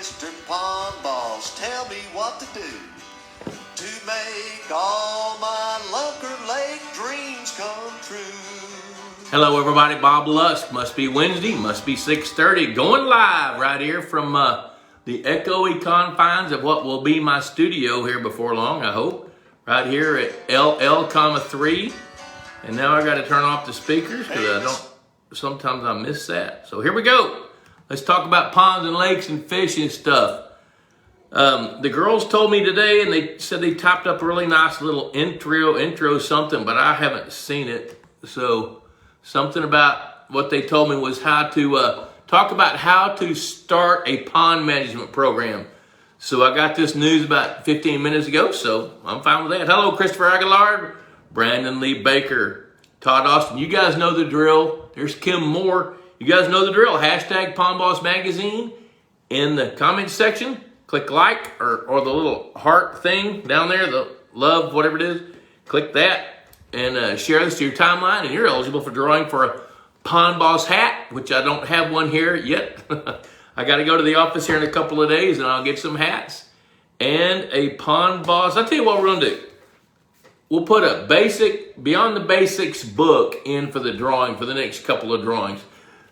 Mr. Pond Boss, tell me what to do to make all my Lunker Lake dreams come true. Hello everybody, Bob Lusk. Must be Wednesday, must be 6:30. Going live right here from the echoey confines of what will be my studio here before long, I hope. Right here at LL,3. And now I got to turn off the speakers because sometimes I miss that. So here we go. Let's talk about ponds and lakes and fish and stuff. The girls told me today, and they said they typed up a really nice little intro something, but I haven't seen it. So something about what they told me was how to talk about how to start a pond management program. So I got this news about 15 minutes ago, so I'm fine with that. Hello, Christopher Aguilar, Brandon Lee Baker, Todd Austin. You guys know the drill. There's Kim Moore. You guys know the drill. Hashtag Pond Boss Magazine in the comments section. Click like or the little heart thing down there, the love, whatever it is. Click that and share this to your timeline, and you're eligible for drawing for a Pond Boss hat, which I don't have one here yet. I got to go to the office here in a couple of days, and I'll get some hats and a Pond Boss. I'll tell you what we're going to do. We'll put a basic, Beyond the Basics book in for the drawing, for the next couple of drawings.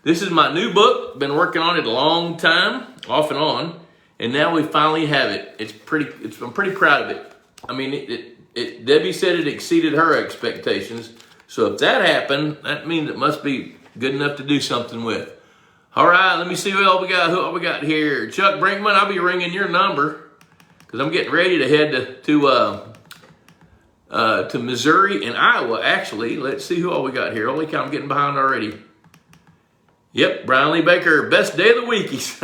This is my new book. Been working on it a long time, off and on, and now we finally have it. I'm pretty proud of it. I mean, Debbie said it exceeded her expectations. So if that happened, that means it must be good enough to do something with. All right, let me see who all we got here. Chuck Brinkman, I'll be ringing your number because I'm getting ready to head to Missouri and Iowa, actually. Let's see who all we got here. Holy cow, I'm getting behind already. Yep, Brian Lee Baker, best day of the week. Let's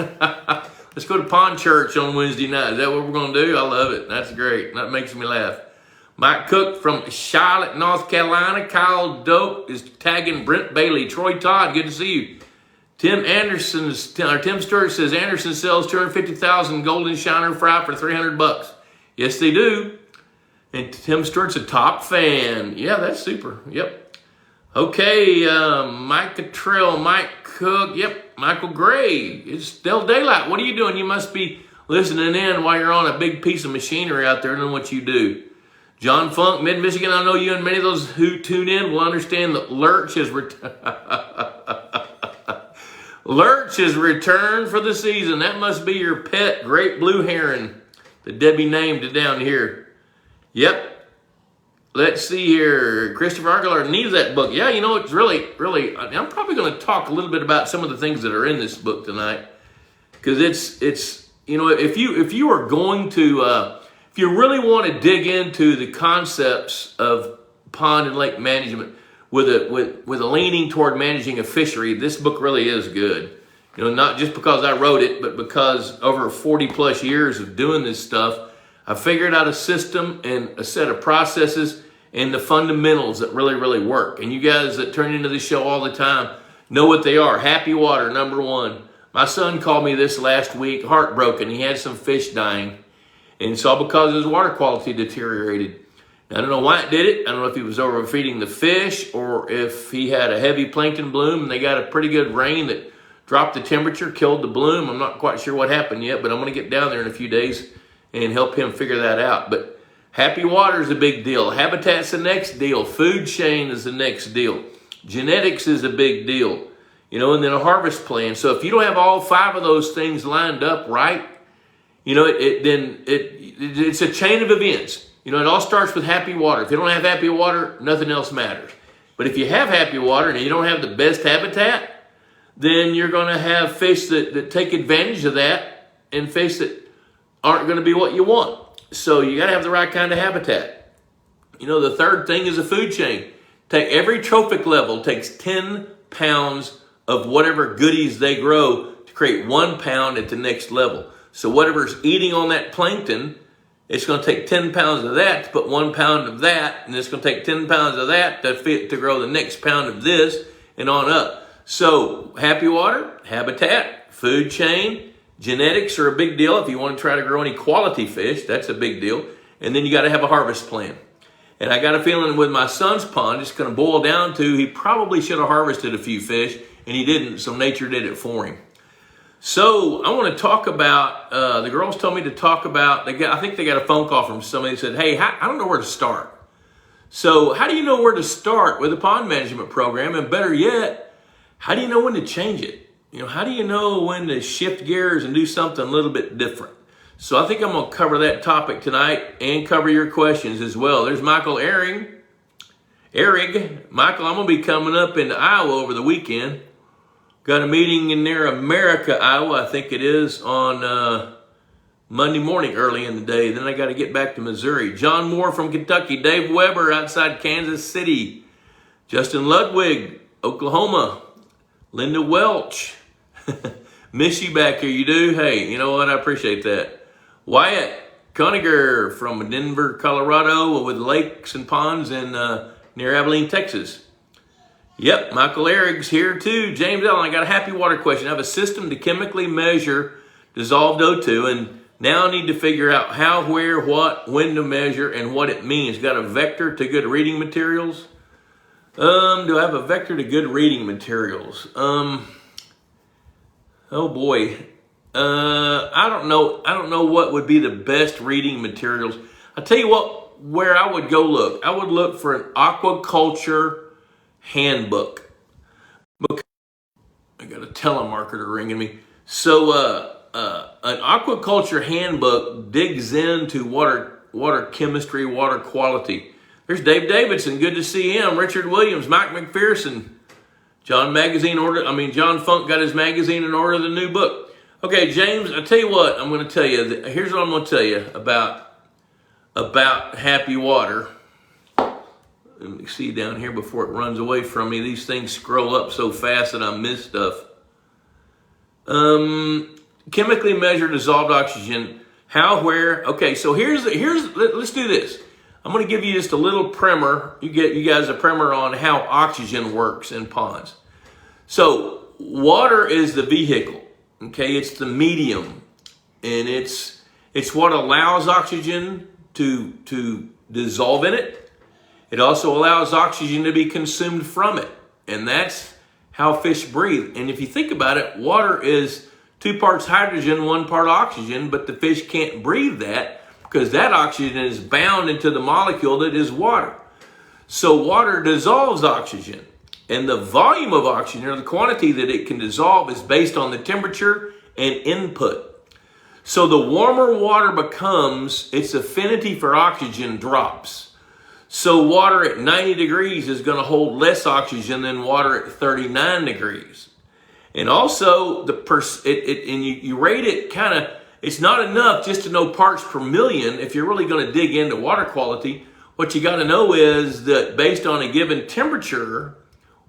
go to Pond Church on Wednesday night. Is that what we're going to do? I love it. That's great. That makes me laugh. Mike Cook from Charlotte, North Carolina. Kyle Dope is tagging Brent Bailey. Troy Todd, good to see you. Tim Stewart says Anderson sells 250,000 golden shiner fry for $300. Yes, they do. And Tim Stewart's a top fan. Yeah, that's super. Yep. Okay, Mike Cottrell, Mike Cook. Yep, Michael Gray. It's still daylight. What are you doing? You must be listening in while you're on a big piece of machinery out there doing what you do. John Funk, Mid-Michigan, I know you and many of those who tune in will understand that Lurch has returned for the season. That must be your pet great blue heron that Debbie named down here. Yep. Let's see here. Christopher Aguilar needs that book. Yeah, you know, it's really, I'm probably going to talk a little bit about some of the things that are in this book tonight. Because it's, you know, if you are going to, if you really want to dig into the concepts of pond and lake management with a leaning toward managing a fishery, this book really is good. You know, not just because I wrote it, but because over 40 plus years of doing this stuff, I figured out a system and a set of processes and the fundamentals that really work. And you guys that turn into this show all the time know what they are. Happy water, number one. My son called me this last week, heartbroken. He had some fish dying. And it's all because his water quality deteriorated. I don't know why it did it. I don't know if he was overfeeding the fish or if he had a heavy plankton bloom and they got a pretty good rain that dropped the temperature, killed the bloom. I'm not quite sure what happened yet, but I'm going to get down there in a few days and help him figure that out. But happy water is a big deal. Habitat's the next deal. Food chain is the next deal. Genetics is a big deal. You know, and then a harvest plan. So if you don't have all 5 of those things lined up right, you know, it's a chain of events. You know, it all starts with happy water. If you don't have happy water, nothing else matters. But if you have happy water and you don't have the best habitat, then you're going to have fish that take advantage of that and fish that aren't going to be what you want. So you got to have the right kind of habitat. You know, the third thing is a food chain. Every trophic level takes 10 pounds of whatever goodies they grow to create 1 pound at the next level. So whatever's eating on that plankton, it's going to take 10 pounds of that to put 1 pound of that, and it's going to take 10 pounds of that to grow the next pound of this, and on up. So happy water, habitat, food chain, genetics are a big deal. If you want to try to grow any quality fish, that's a big deal. And then you got to have a harvest plan. And I got a feeling with my son's pond, it's going to boil down to he probably should have harvested a few fish, and he didn't, so nature did it for him. So I want to talk about, the girls told me to talk about, I think they got a phone call from somebody that said, hey, I don't know where to start. So how do you know where to start with a pond management program? And better yet, how do you know when to change it? How do you know when to shift gears and do something a little bit different? So I think I'm going to cover that topic tonight and cover your questions as well. There's Michael Erig. Michael, I'm going to be coming up into Iowa over the weekend. Got a meeting in near America, Iowa, I think it is, on Monday morning early in the day. Then I got to get back to Missouri. John Moore from Kentucky. Dave Weber outside Kansas City. Justin Ludwig, Oklahoma. Linda Welch. Miss you back here, you do? Hey, you know what? I appreciate that. Wyatt Coniger from Denver, Colorado, with lakes and ponds in near Abilene, Texas. Yep, Michael Erig's here too. James Allen, I got a happy water question. I have a system to chemically measure dissolved O2, and now I need to figure out how, where, what, when to measure, and what it means. Got a vector to good reading materials? Do I have a vector to good reading materials? Oh boy. I don't know what would be the best reading materials. I'll tell you what, where I would go look. I would look for an aquaculture handbook. I got a telemarketer ringing me. So an aquaculture handbook digs into water chemistry, water quality. There's Dave Davidson, good to see him. Richard Williams, Mike McPherson, John Funk got his magazine in order, the new book. Okay, James, I tell you what, I'm going to tell you. Here's what I'm going to tell you about happy water. Let me see down here before it runs away from me. These things scroll up so fast that I miss stuff. Chemically measured dissolved oxygen. How, where? Okay, so let's do this. I'm going to give you just a little primer. You guys a primer on how oxygen works in ponds. So water is the vehicle. Okay, it's the medium, and it's what allows oxygen to dissolve in it. It also allows oxygen to be consumed from it, and that's how fish breathe. And if you think about it, water is 2 parts hydrogen, 1 part oxygen, but the fish can't breathe that because that oxygen is bound into the molecule that is water. So water dissolves oxygen. And the volume of oxygen, or the quantity that it can dissolve, is based on the temperature and input. So the warmer water becomes, its affinity for oxygen drops. So water at 90 degrees is going to hold less oxygen than water at 39 degrees. And also, you rate it kind of, it's not enough just to know parts per million. If you're really going to dig into water quality, what you got to know is that based on a given temperature,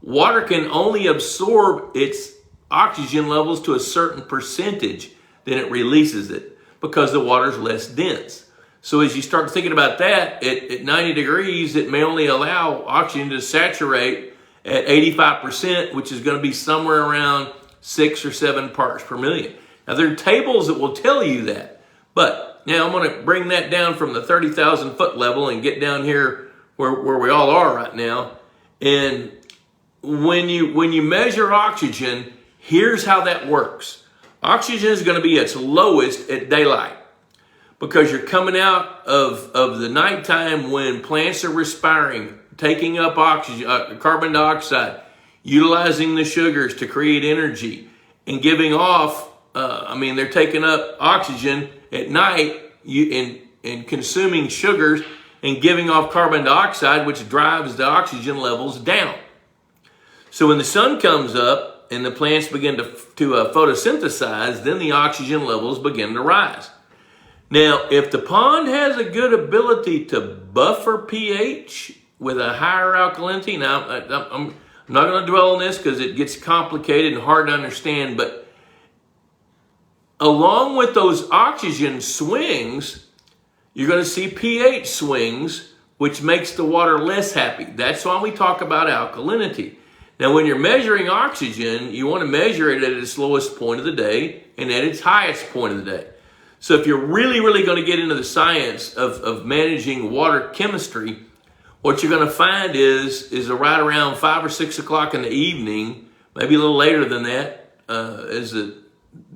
water can only absorb its oxygen levels to a certain percentage, then it releases it because the water is less dense. So as you start thinking about that, at 90 degrees, it may only allow oxygen to saturate at 85%, which is going to be somewhere around 6 or 7 parts per million. Now, there are tables that will tell you that. But now I'm going to bring that down from the 30,000 foot level and get down here where we all are right now. And when you measure oxygen, here's how that works. Oxygen is going to be its lowest at daylight because you're coming out of the nighttime when plants are respiring, taking up oxygen, carbon dioxide, utilizing the sugars to create energy, and giving off, they're taking up oxygen at night and consuming sugars and giving off carbon dioxide, which drives the oxygen levels down. So when the sun comes up and the plants begin to photosynthesize, then the oxygen levels begin to rise. Now, if the pond has a good ability to buffer pH with a higher alkalinity, now I'm not going to dwell on this because it gets complicated and hard to understand, but along with those oxygen swings, you're going to see pH swings, which makes the water less happy. That's why we talk about alkalinity. Now, when you're measuring oxygen, you want to measure it at its lowest point of the day and at its highest point of the day. So if you're really, really going to get into the science of managing water chemistry, what you're going to find is right around 5 or 6 o'clock in the evening, maybe a little later than that, as the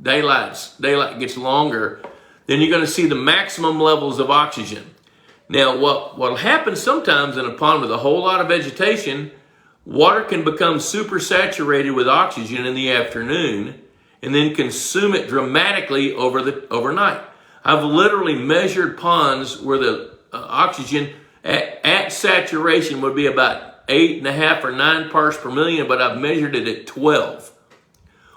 daylight gets longer, then you're going to see the maximum levels of oxygen. Now, what'll happen sometimes in a pond with a whole lot of vegetation, water can become supersaturated with oxygen in the afternoon and then consume it dramatically overnight. I've literally measured ponds where the oxygen at saturation would be about 8.5 or 9 parts per million, but I've measured it at 12.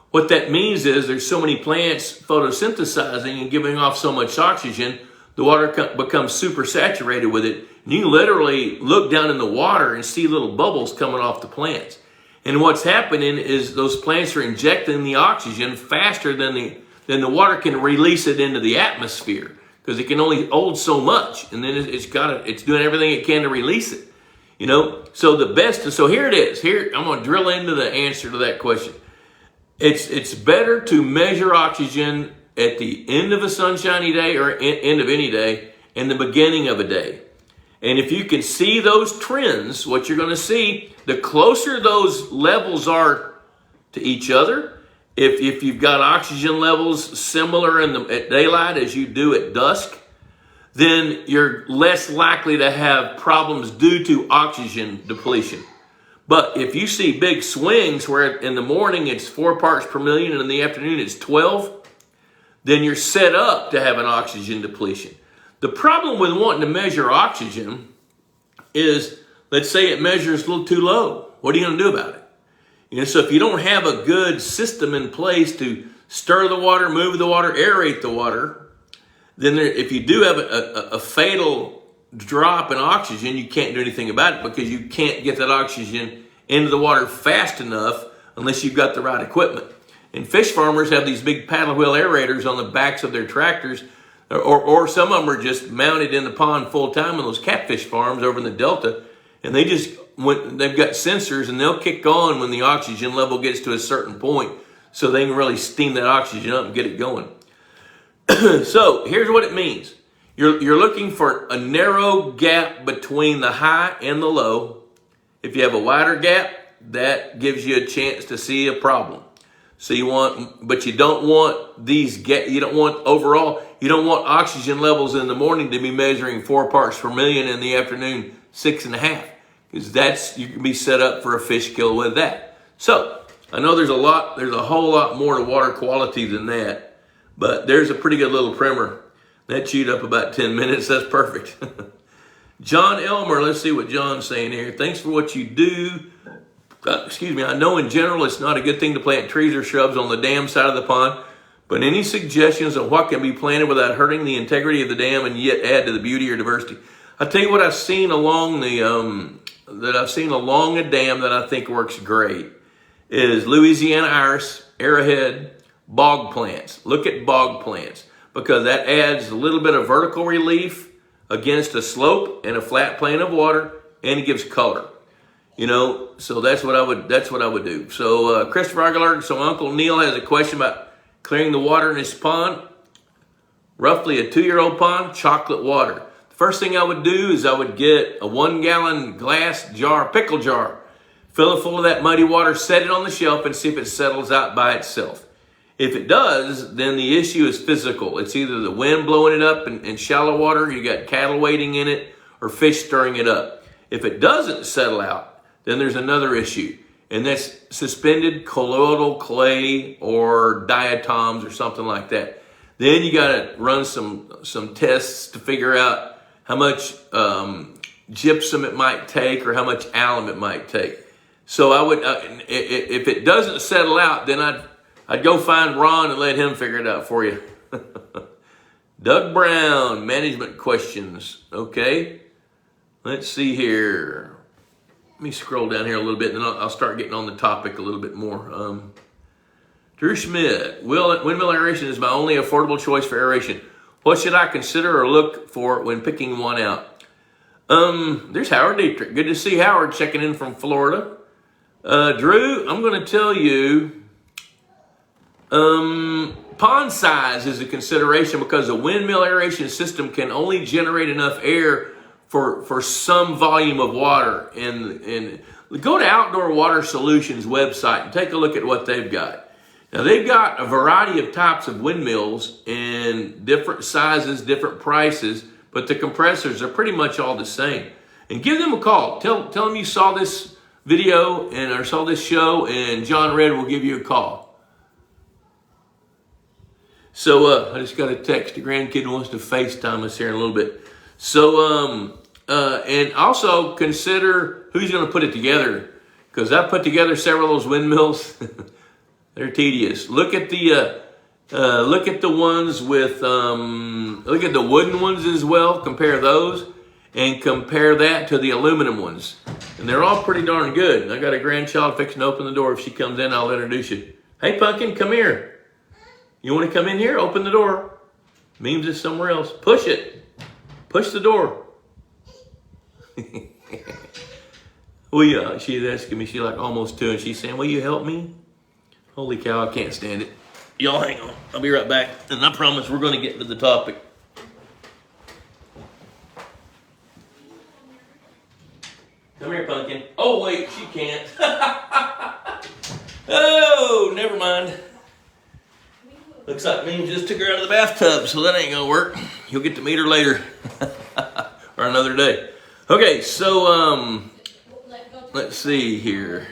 What that means is there's so many plants photosynthesizing and giving off so much oxygen, the water becomes supersaturated with it. And you can literally look down in the water and see little bubbles coming off the plants. And what's happening is those plants are injecting the oxygen faster than the water can release it into the atmosphere, because it can only hold so much, and then it's doing everything it can to release it. So here it is. Here I'm going to drill into the answer to that question. It's better to measure oxygen at the end of a sunshiny day or end of any day and the beginning of a day. And if you can see those trends, what you're going to see, the closer those levels are to each other, if you've got oxygen levels similar at daylight as you do at dusk, then you're less likely to have problems due to oxygen depletion. But if you see big swings where in the morning it's 4 parts per million and in the afternoon it's 12, then you're set up to have an oxygen depletion. The problem with wanting to measure oxygen is, let's say it measures a little too low. What are you going to do about it? So if you don't have a good system in place to stir the water, move the water, aerate the water, then if you do have a fatal drop in oxygen, you can't do anything about it, because you can't get that oxygen into the water fast enough unless you've got the right equipment. And fish farmers have these big paddle wheel aerators on the backs of their tractors, or some of them are just mounted in the pond full time in those catfish farms over in the Delta, and they've got sensors, and they'll kick on when the oxygen level gets to a certain point, so they can really steam that oxygen up and get it going. So here's what it means. You're looking for a narrow gap between the high and the low. If you have a wider gap, that gives you a chance to see a problem. So you don't want oxygen levels in the morning to be measuring 4 parts per million, in the afternoon 6.5, because you can be set up for a fish kill with that. So I know there's a whole lot more to water quality than that, but there's a pretty good little primer. That chewed up about 10 minutes. That's perfect. John Elmer, let's see what John's saying here. Thanks for what you do. I know in general it's not a good thing to plant trees or shrubs on the dam side of the pond, but any suggestions on what can be planted without hurting the integrity of the dam and yet add to the beauty or diversity? I'll tell you what I've seen along a dam that I think works great is Louisiana iris, arrowhead, bog plants. Look at bog plants, because that adds a little bit of vertical relief against a slope and a flat plane of water, and it gives color. So that's what I would do. So Christopher Aguilar, so Uncle Neil has a question about clearing the water in his pond. Roughly a 2-year-old pond, chocolate water. The first thing I would do is I would get a 1-gallon glass jar, pickle jar, fill it full of that muddy water, set it on the shelf, and see if it settles out by itself. If it does, then the issue is physical. It's either the wind blowing it up in shallow water, you got cattle wading in it, or fish stirring it up. If it doesn't settle out, then there's another issue, and that's suspended colloidal clay or diatoms or something like that. Then you got to run some tests to figure out how much gypsum it might take or how much alum it might take. So I would, if it doesn't settle out, then I'd go find Ron and let him figure it out for you. Doug Brown, management questions. Okay, let's see here. Let me scroll down here a little bit, and then I'll start getting on the topic a little bit more. Drew Schmidt, windmill aeration is my only affordable choice for aeration. What should I consider or look for when picking one out? There's Howard Dietrich. Good to see Howard checking in from Florida. Drew, I'm going to tell you, pond size is a consideration, because a windmill aeration system can only generate enough air for some volume of water. And go to Outdoor Water Solutions website and take a look at what they've got. Now they've got a variety of types of windmills and different sizes, different prices, but the compressors are pretty much all the same. And give them a call. Tell them you saw this video or saw this show, and John Red will give you a call. So I just got a text. The grandkid wants to FaceTime us here in a little bit. So and also consider who's going to put it together, because I put together several of those windmills. They're tedious. Look at the ones with look at the wooden ones as well. Compare those and compare that to the aluminum ones, and they're all pretty darn good. I got a grandchild fixing to open the door. If she comes in, I'll introduce you. Hey, Pumpkin, come here. You want to come in here? Open the door. Memes is somewhere else. Push it. Push the door. She's asking me. She's like almost 2, and she's saying, "Will you help me?" Holy cow, I can't stand it. Y'all hang on. I'll be right back. And I promise we're going to get to the topic. Come here, Pumpkin. Oh, wait, she can't. Oh, never mind. Looks like me just took her out of the bathtub, so that ain't going to work. You'll get to meet her later. Or another day. Okay, so, let's see here.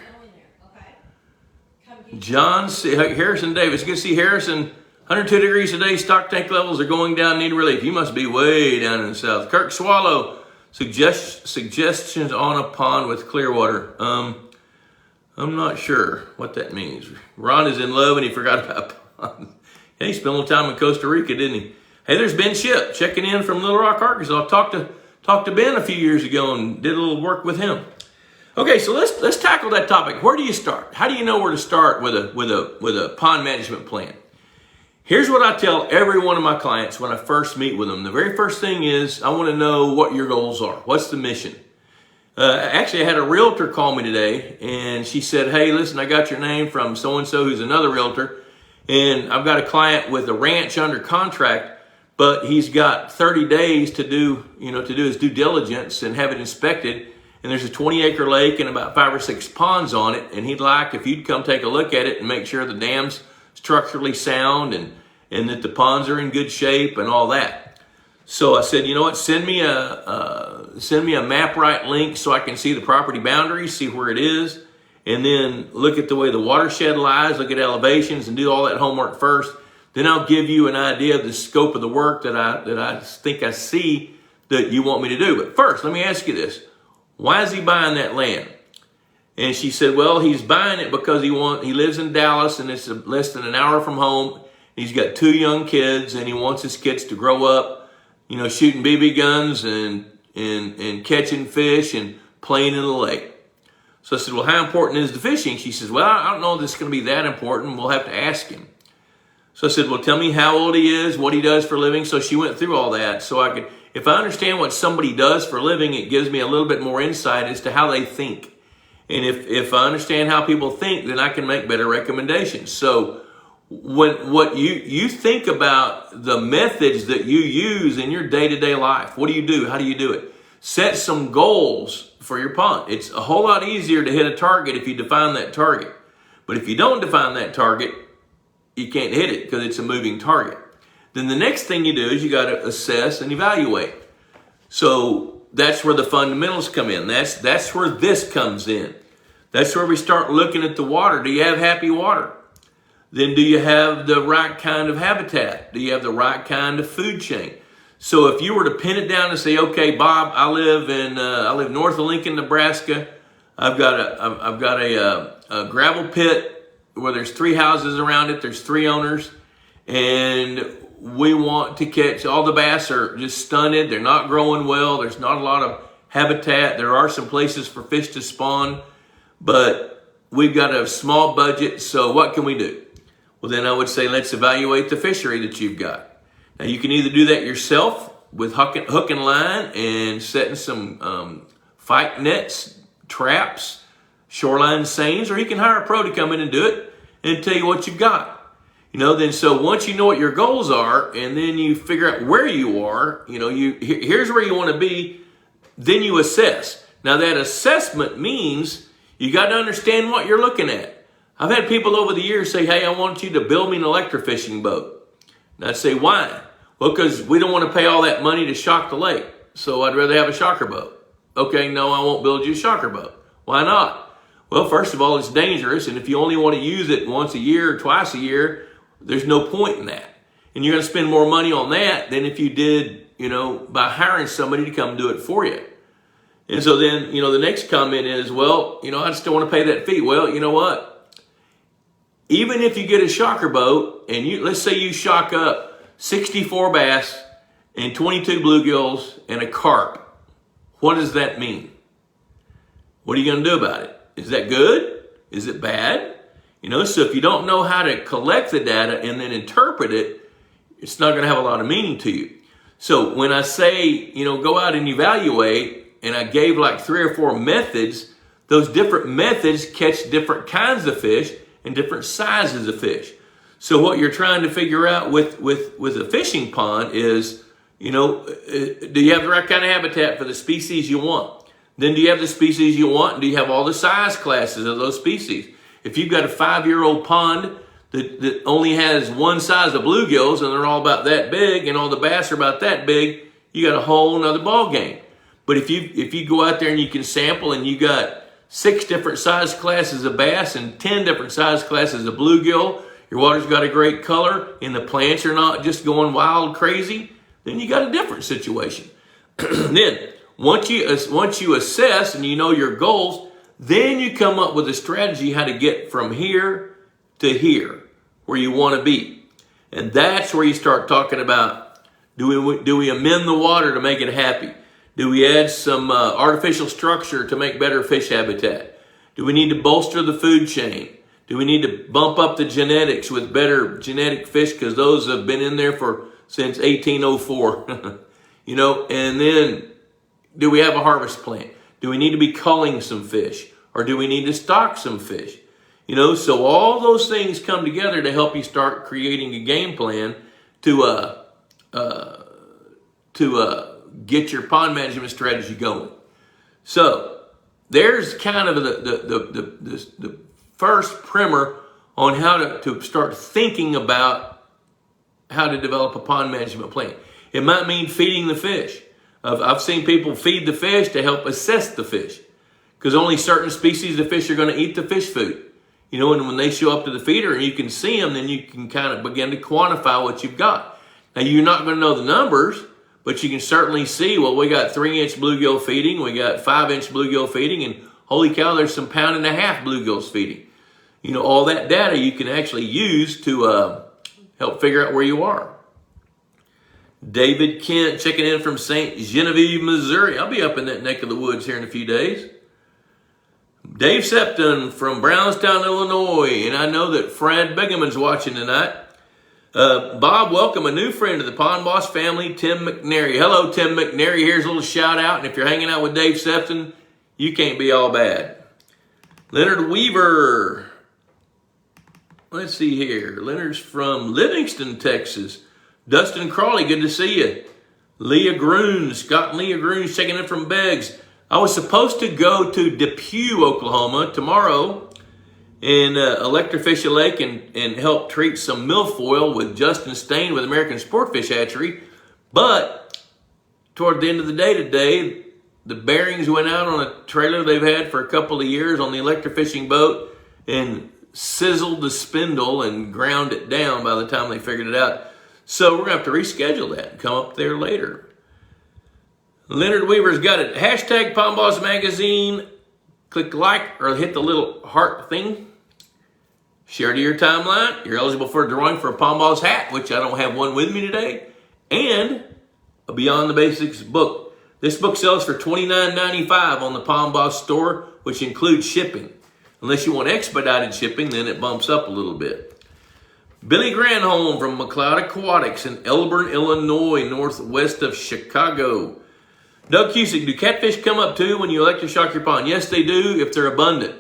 Harrison Davis. Good to see Harrison. 102 degrees today. Stock tank levels are going down. Need relief. You must be way down in the south. Kirk Swallow. Suggestions on a pond with clear water. I'm not sure what that means. Ron is in love and he forgot about ponds. Yeah, he spent a little time in Costa Rica, didn't he? Hey, there's Ben Ship checking in from Little Rock, Arkansas. I talked to Ben a few years ago and did a little work with him. Okay, so let's tackle that topic. Where do you start? How do you know where to start with a pond management plan? Here's what I tell every one of my clients when I first meet with them. The very first thing is I want to know what your goals are. What's the mission? Actually, I had a realtor call me today, and she said, "Hey, listen, I got your name from so-and-so who's another realtor, and I've got a client with a ranch under contract, but he's got 30 days to do his due diligence and have it inspected. And there's a 20-acre lake and about 5 or 6 ponds on it. And he'd like if you'd come take a look at it and make sure the dam's structurally sound and that the ponds are in good shape and all that." So I said, you know what? Send me a map right link so I can see the property boundaries, see where it is, and then look at the way the watershed lies, look at elevations, and do all that homework first. Then I'll give you an idea of the scope of the work that I think I see that you want me to do. But first, let me ask you this. Why is he buying that land? And she said, well, he's buying it because he lives in Dallas and it's less than an hour from home. He's got 2 young kids and he wants his kids to grow up, shooting BB guns and catching fish and playing in the lake. So I said, well, how important is the fishing? She says, well, I don't know if it's going to be that important. We'll have to ask him. So I said, well, tell me how old he is, what he does for a living. So she went through all that so I could, if I understand what somebody does for a living, it gives me a little bit more insight as to how they think. And if I understand how people think, then I can make better recommendations. So what you think about the methods that you use in your day-to-day life. What do you do? How do you do it? Set some goals for your pond. It's a whole lot easier to hit a target if you define that target. But if you don't define that target, you can't hit it because it's a moving target. Then the next thing you do is you got to assess and evaluate. So that's where the fundamentals come in. That's where this comes in. That's where we start looking at the water. Do you have happy water? Then do you have the right kind of habitat? Do you have the right kind of food chain? So if you were to pin it down and say, okay, Bob, I live north of Lincoln, Nebraska. I've got a gravel pit where there's 3 houses around it. There's 3 owners, and we want to catch, all the bass are just stunted. They're not growing well. There's not a lot of habitat. There are some places for fish to spawn, but we've got a small budget. So what can we do? Well, then I would say, let's evaluate the fishery that you've got. Now you can either do that yourself with hook and line and setting some fight nets, traps, shoreline seines, or you can hire a pro to come in and do it and tell you what you've got. Then so once you know what your goals are and then you figure out where you are, here's where you want to be, then you assess. Now that assessment means you got to understand what you're looking at. I've had people over the years say, hey, I want you to build me an electrofishing boat. And I'd say, why? Well, because we don't want to pay all that money to shock the lake. So I'd rather have a shocker boat. Okay, no, I won't build you a shocker boat. Why not? Well, first of all, it's dangerous. And if you only want to use it once a year or twice a year, there's no point in that. And you're going to spend more money on that than if you did, by hiring somebody to come do it for you. And so then, the next comment is, well, I just don't want to pay that fee. Well, you know what? Even if you get a shocker boat and let's say you shock up 64 bass and 22 bluegills and a carp, what does that mean? What are you going to do about it? Is that good? Is it bad? So if you don't know how to collect the data and then interpret it, it's not going to have a lot of meaning to you. So when I say, go out and evaluate, and I gave like 3 or 4 methods, those different methods catch different kinds of fish and different sizes of fish. So what you're trying to figure out with a fishing pond is, do you have the right kind of habitat for the species you want? Then do you have the species you want, and do you have all the size classes of those species? If you've got a 5-year-old pond that only has one size of bluegills and they're all about that big and all the bass are about that big, you got a whole nother ball game. But if you go out there and you can sample and you got 6 different size classes of bass and 10 different size classes of bluegill, your water's got a great color and the plants are not just going wild crazy, then you got a different situation. Then once you assess and you know your goals, then you come up with a strategy how to get from here to here where you want to be. And that's where you start talking about, do we amend the water to make it happy? Do we add some artificial structure to make better fish habitat? Do we need to bolster the food chain? Do we need to bump up the genetics with better genetic fish because those have been in there since 1804? And then do we have a harvest plan? Do we need to be culling some fish? Or do we need to stock some fish? So all those things come together to help you start creating a game plan to get your pond management strategy going. So there's kind of the first primer on how to start thinking about how to develop a pond management plan. It might mean feeding the fish. I've seen people feed the fish to help assess the fish because only certain species of fish are going to eat the fish food. And when they show up to the feeder and you can see them, then you can kind of begin to quantify what you've got. Now, you're not going to know the numbers, but you can certainly see, well, we got 3-inch bluegill feeding, we got 5-inch bluegill feeding, and holy cow, there's some 1.5-pound bluegills feeding. All that data you can actually use to help figure out where you are. David Kent checking in from St. Genevieve, Missouri. I'll be up in that neck of the woods here in a few days. Dave Septon from Brownstown, Illinois, and I know that Fred Begeman's watching tonight. Bob, welcome a new friend to the Pond Boss family, Tim McNary. Hello, Tim McNary. Here's a little shout out. And if you're hanging out with Dave Septon, you can't be all bad. Leonard Weaver. Let's see here. Leonard's from Livingston, Texas. Dustin Crawley, good to see you. Leah Groon, Scott and Leah Groon checking in from Beggs. I was supposed to go to Diffused, Oklahoma tomorrow and electrofish a lake and help treat some milfoil with Justin Stain with American Sportfish Hatchery. But toward the end of the day today, the bearings went out on a trailer they've had for a couple of years on the electrofishing boat and sizzled the spindle and ground it down by the time they figured it out. So we're going to have to reschedule that and come up there later. Leonard Weaver's got it. Hashtag Pond Boss Magazine. Click like or hit the little heart thing. Share to your timeline. You're eligible for a drawing for a Pond Boss hat, which I don't have one with me today. And a Beyond the Basics book. This book sells for $29.95 on the Pond Boss store, which includes shipping. Unless you want expedited shipping, then it bumps up a little bit. Billy Granholm from McLeod Aquatics in Elburn, Illinois, northwest of Chicago. Doug Cusick, do catfish come up too when you electroshock your pond? Yes, they do if they're abundant.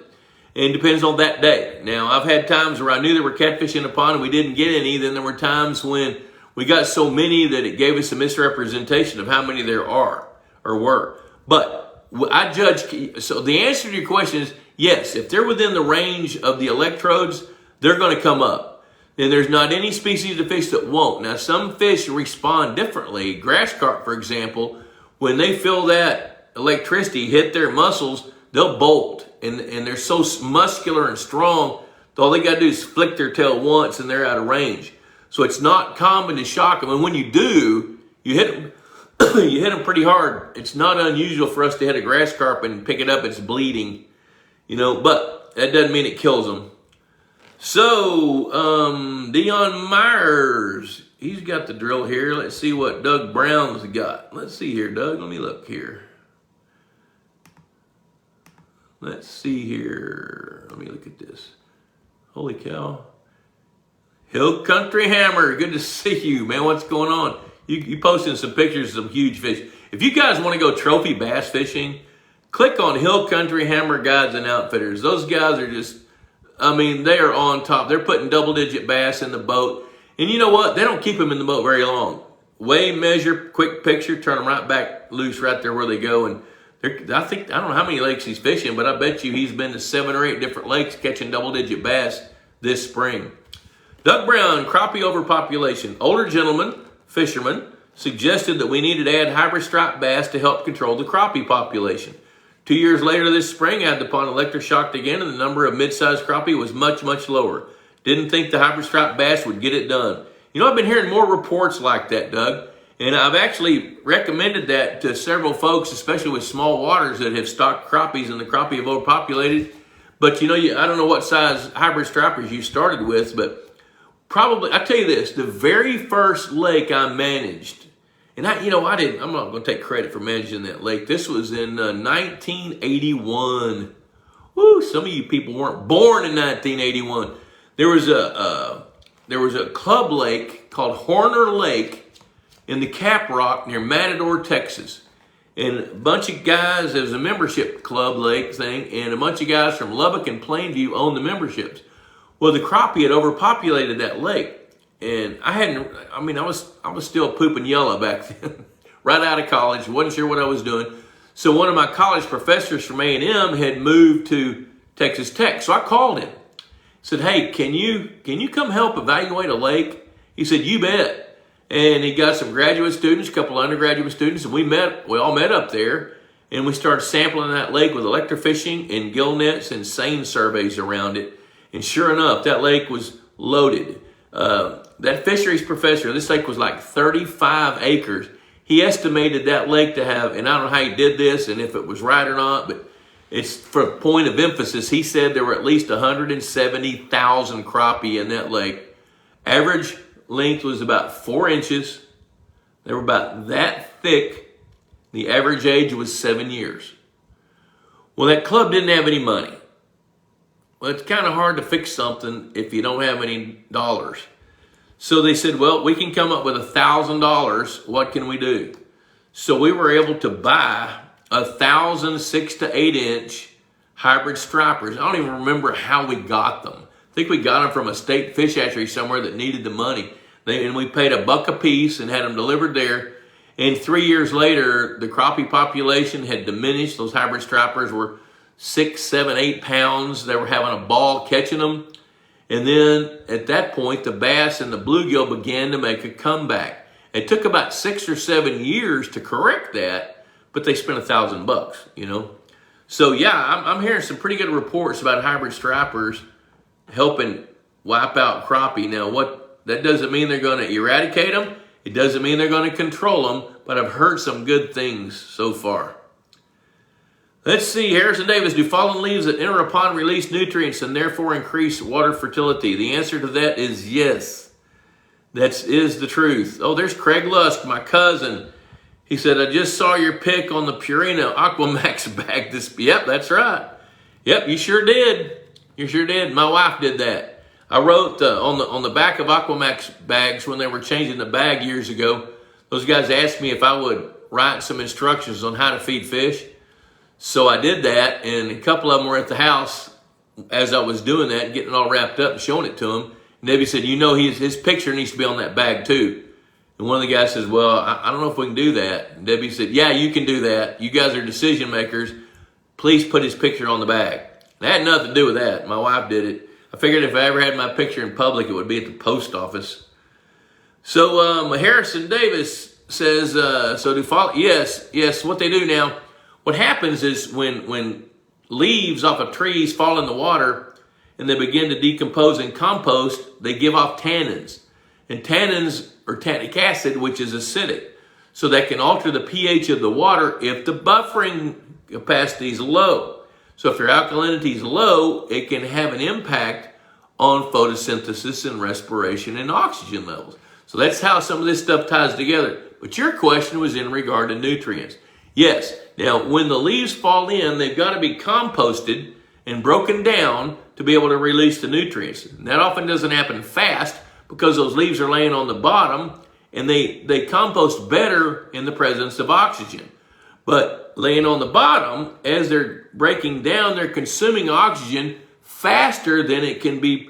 It depends on that day. Now, I've had times where I knew there were catfish in the pond and we didn't get any. Then there were times when we got so many that it gave us a misrepresentation of how many there are or were. But I judge, so the answer to your question is, Yes, if they're within the range of the electrodes, they're going to come up. And there's not any species of fish that won't. Now, some fish respond differently. Grass carp, for example, when they feel that electricity hit their muscles, they'll bolt. And they're so muscular and strong, all they got to do is flick their tail once and they're out of range. So it's not common to shock them. And when you do, you hit them, you hit them pretty hard. It's not unusual for us to hit a grass carp and pick it up, it's bleeding. But that doesn't mean it kills them. So, Dion Myers, he's got the drill here. Let's see what Doug Brown's got. Let's see here, Doug. Let me look here. Let's see here. Let me look at this. Holy cow. Hill Country Hammer, good to see you, man. What's going on? You posting some pictures of some huge fish. If you guys want to go trophy bass fishing, click on Hill Country Hammer Guides and Outfitters. Those guys are just, they are on top. They're putting double-digit bass in the boat. And you know what? They don't keep them in the boat very long. Weigh, measure, quick picture, turn them right back loose right there where they go. And I don't know how many lakes he's fishing, but I bet you he's been to 7 or 8 different lakes catching double-digit bass this spring. Doug Brown, crappie overpopulation. Older gentleman, fisherman, suggested that we needed to add hybrid striped bass to help control the crappie population. 2 years later this spring, I had the pond electroshocked again, and the number of mid-sized crappie was much, much lower. Didn't think the hybrid striped bass would get it done. I've been hearing more reports like that, Doug, and I've actually recommended that to several folks, especially with small waters that have stocked crappies and the crappie have overpopulated. But I don't know what size hybrid stripers you started with, but probably, I tell you this, the very first lake I managed, and I'm not going to take credit for managing that lake. This was in 1981. Woo, some of you people weren't born in 1981. There was a club lake called Horner Lake in the Cap Rock near Matador, Texas. And a bunch of guys, there was a membership club lake thing, and a bunch of guys from Lubbock and Plainview owned the memberships. Well, the crappie had overpopulated that lake. And I was still pooping yellow back then, right out of college, wasn't sure what I was doing. So one of my college professors from A&M had moved to Texas Tech. So I called him, said, hey, can you come help evaluate a lake? He said, you bet. And he got some graduate students, a couple of undergraduate students, and we all met up there, and we started sampling that lake with electrofishing and gill nets and seine surveys around it. And sure enough, that lake was loaded. That fisheries professor, this lake was like 35 acres. He estimated that lake to have, and I don't know how he did this and if it was right or not, but it's for a point of emphasis. He said there were at least 170,000 crappie in that lake. Average length was about 4 inches. They were about that thick. The average age was 7 years. Well, that club didn't have any money. Well, it's kind of hard to fix something if you don't have any dollars. So they said, well, we can come up with $1,000. What can we do? So we were able to buy 1,000 6 to 8 inch hybrid stripers. I don't even remember how we got them. I think we got them from a state fish hatchery somewhere that needed the money. And we paid $1 a piece and had them delivered there. And 3 years later, the crappie population had diminished. Those hybrid stripers were 6, 7, 8 pounds. They were having a ball catching them. And then at that point, the bass and the bluegill began to make a comeback. It took about 6 or 7 years to correct that, but they spent $1,000, So yeah, I'm hearing some pretty good reports about hybrid stripers helping wipe out crappie. Now, that doesn't mean they're going to eradicate them. It doesn't mean they're going to control them, but I've heard some good things so far. Let's see, Harrison Davis, do fallen leaves that enter a pond release nutrients and therefore increase water fertility? The answer to that is yes. That is the truth. Oh, there's Craig Lusk, my cousin. He said, I just saw your pic on the Purina Aquamax bag. Yep, that's right. Yep, you sure did. You sure did. My wife did that. I wrote on the back of Aquamax bags when they were changing the bag years ago, those guys asked me if I would write some instructions on how to feed fish. So I did that, and a couple of them were at the house as I was doing that, getting it all wrapped up and showing it to him. And Debbie said, his picture needs to be on that bag too. And one of the guys says, well, I don't know if we can do that. And Debbie said, yeah, you can do that. You guys are decision makers. Please put his picture on the bag. It had nothing to do with that. My wife did it. I figured if I ever had my picture in public, it would be at the post office. So Harrison Davis says, yes, what they do now, what happens is when leaves off of trees fall in the water and they begin to decompose and compost, they give off tannins. And tannins are tannic acid, which is acidic. So that can alter the pH of the water if the buffering capacity is low. So if their alkalinity is low, it can have an impact on photosynthesis and respiration and oxygen levels. So that's how some of this stuff ties together. But your question was in regard to nutrients. Yes, now when the leaves fall in, they've got to be composted and broken down to be able to release the nutrients. And that often doesn't happen fast because those leaves are laying on the bottom and they compost better in the presence of oxygen. But laying on the bottom, as they're breaking down, they're consuming oxygen faster than it can be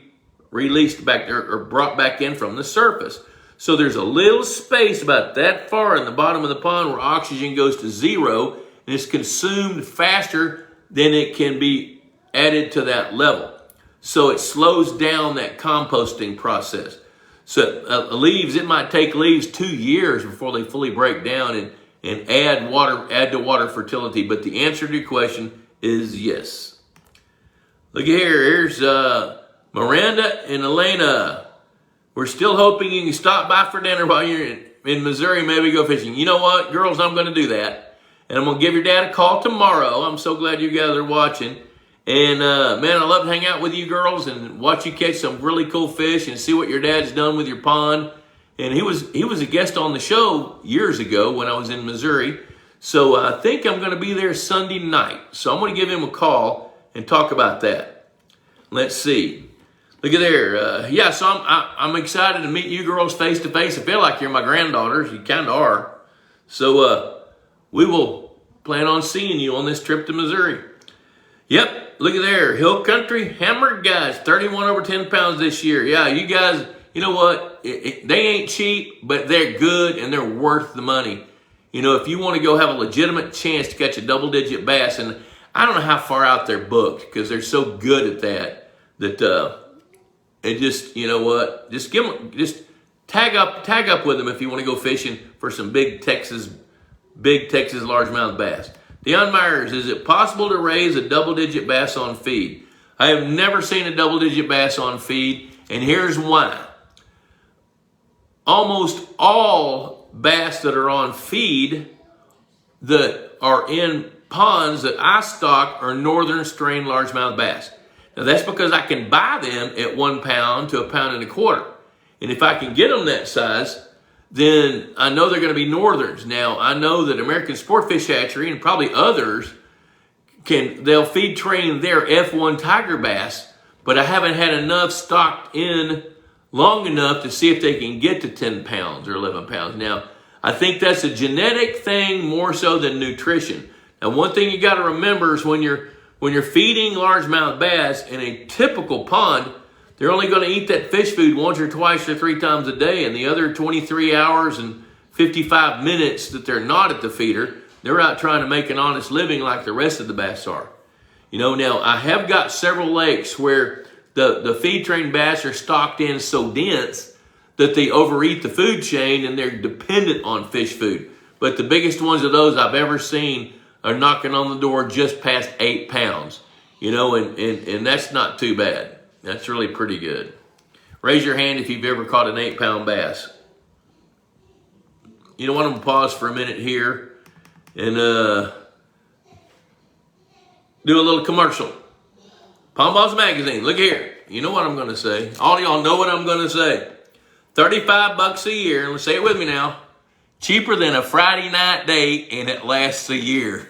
released back or brought back in from the surface. So there's a little space about that far in the bottom of the pond where oxygen goes to zero and it's consumed faster than it can be added to that level. So it slows down that composting process. So leaves, it might take leaves 2 years before they fully break down and add to water fertility. But the answer to your question is yes. Look here, here's Miranda and Elena. We're still hoping you can stop by for dinner while you're in Missouri, maybe go fishing. You know what, girls, I'm going to do that. And I'm going to give your dad a call tomorrow. I'm so glad you guys are watching. And, man, I love to hang out with you girls and watch you catch some really cool fish and see what your dad's done with your pond. And he was a guest on the show years ago when I was in Missouri. So I think I'm going to be there Sunday night. So I'm going to give him a call and talk about that. Let's see. Look at there. Yeah, so I'm excited to meet you girls face to face. I feel like you're my granddaughters. You kind of are. So we will plan on seeing you on this trip to Missouri. Yep, look at there. Hill Country Hammered guys, 31 over 10 pounds this year. Yeah, you guys, you know what? They ain't cheap, but they're good and they're worth the money. You know, if you want to go have a legitimate chance to catch a double-digit bass, and I don't know how far out they're booked because they're so good at that it just, you know what? Just tag up with them if you want to go fishing for some big Texas largemouth bass. Deion Myers, is it possible to raise a double-digit bass on feed? I have never seen a double-digit bass on feed, and here's why. Almost all bass that are on feed that are in ponds that I stock are northern strain largemouth bass. Now, that's because I can buy them at 1 pound to 1.25 pounds. And if I can get them that size, then I know they're going to be northerns. Now, I know that American Sportfish Hatchery and probably others they'll feed train their F1 tiger bass, but I haven't had enough stocked in long enough to see if they can get to 10 pounds or 11 pounds. Now, I think that's a genetic thing more so than nutrition. Now, one thing you got to remember is when you're feeding largemouth bass in a typical pond, they're only going to eat that fish food once or twice or 3 times a day, and the other 23 hours and 55 minutes that they're not at the feeder, they're out trying to make an honest living like the rest of the bass are. You know, now I have got several lakes where the feed train bass are stocked in so dense that they overeat the food chain and they're dependent on fish food. But the biggest ones of those I've ever seen are knocking on the door just past 8 pounds. You know, and that's not too bad. That's really pretty good. Raise your hand if you've ever caught an 8-pound bass. You know what? I'm going to pause for a minute here and do a little commercial. Pond Balls Magazine, look here. You know what I'm going to say. All of y'all know what I'm going to say. $35 a year. Let's say it with me now. Cheaper than a Friday night date, and it lasts a year.